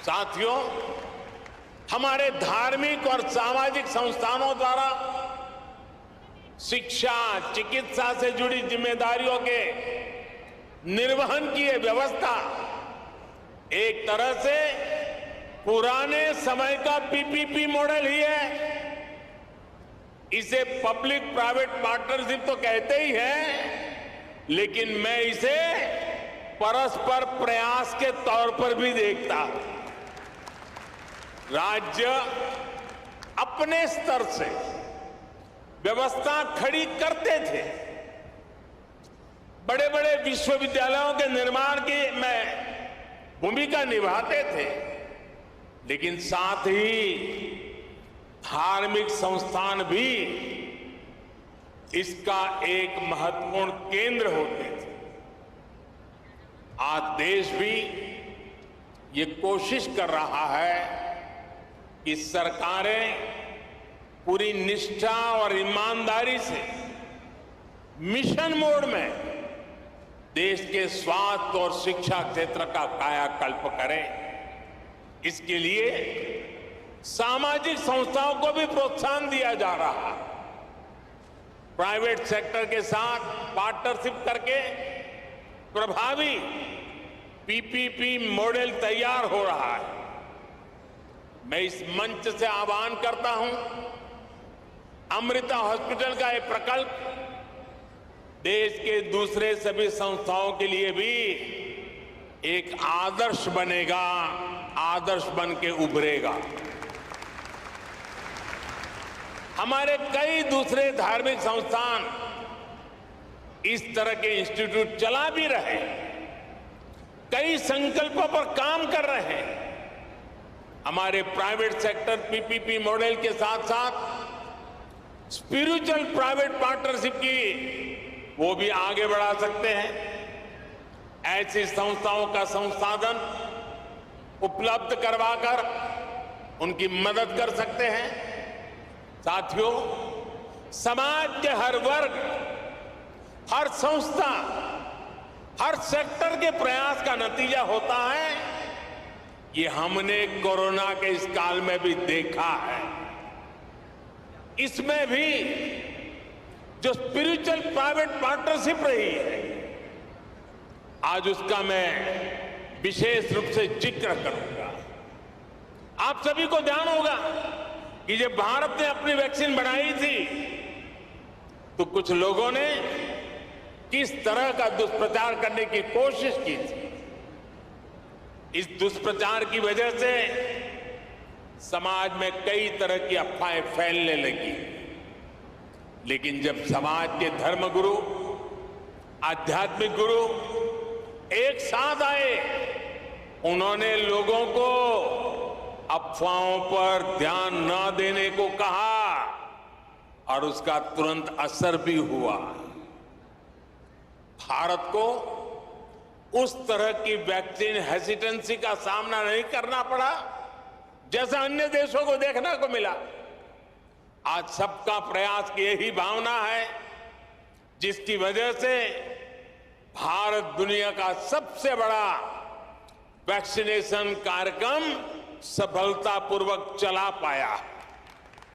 साथियों, हमारे धार्मिक और सामाजिक संस्थानों द्वारा शिक्षा, चिकित्सा से जुड़ी जिम्मेदारियों के निर्वहन की यह व्यवस्था एक तरह से पुराने समय का पीपीपी मॉडल ही है। इसे पब्लिक प्राइवेट पार्टनरशिप तो कहते ही हैं, लेकिन मैं इसे परस्पर प्रयास के तौर पर भी देखता हूं। राज्य अपने स्तर से व्यवस्था खड़ी करते थे, बड़े बड़े विश्वविद्यालयों के निर्माण की में भूमिका निभाते थे, लेकिन साथ ही धार्मिक संस्थान भी इसका एक महत्वपूर्ण केंद्र होते थे। आज देश भी ये कोशिश कर रहा है कि सरकारें पूरी निष्ठा और ईमानदारी से मिशन मोड में देश के स्वास्थ्य और शिक्षा क्षेत्र का कायाकल्प करें। इसके लिए सामाजिक संस्थाओं को भी प्रोत्साहन दिया जा रहा है। प्राइवेट सेक्टर के साथ पार्टनरशिप करके प्रभावी पीपीपी मॉडल तैयार हो रहा है। मैं इस मंच से आह्वान करता हूं, अमृता हॉस्पिटल का यह प्रकल्प देश के दूसरे सभी संस्थाओं के लिए भी एक आदर्श बनेगा, आदर्श बन के उभरेगा। हमारे कई दूसरे धार्मिक संस्थान इस तरह के इंस्टीट्यूट चला भी रहे, कई संकल्पों पर काम कर रहे हैं। हमारे प्राइवेट सेक्टर पीपीपी मॉडल के साथ साथ स्पिरिचुअल प्राइवेट पार्टनरशिप की वो भी आगे बढ़ा सकते हैं। ऐसी संस्थाओं का संसाधन उपलब्ध करवाकर उनकी मदद कर सकते हैं। साथियों, समाज के हर वर्ग, हर संस्था, हर सेक्टर के प्रयास का नतीजा होता है। ये हमने कोरोना के इस काल में भी देखा है। इसमें भी जो स्पिरिचुअल प्राइवेट पार्टनरशिप रही है, आज उसका मैं विशेष रूप से जिक्र करूंगा। आप सभी को ध्यान होगा कि जब भारत ने अपनी वैक्सीन बनाई थी तो कुछ लोगों ने किस तरह का दुष्प्रचार करने की कोशिश की थी। इस दुष्प्रचार की वजह से समाज में कई तरह की अफवाहें फैलने लगी, लेकिन जब समाज के धर्मगुरु, आध्यात्मिक गुरु एक साथ आए, उन्होंने लोगों को अफवाहों पर ध्यान न देने को कहा और उसका तुरंत असर भी हुआ। भारत को उस तरह की वैक्सीन हेसिटेंसी का सामना नहीं करना पड़ा जैसा अन्य देशों को देखने को मिला। आज सबका प्रयास की यही भावना है जिसकी वजह से भारत दुनिया का सबसे बड़ा वैक्सीनेशन कार्यक्रम सफलतापूर्वक चला पाया।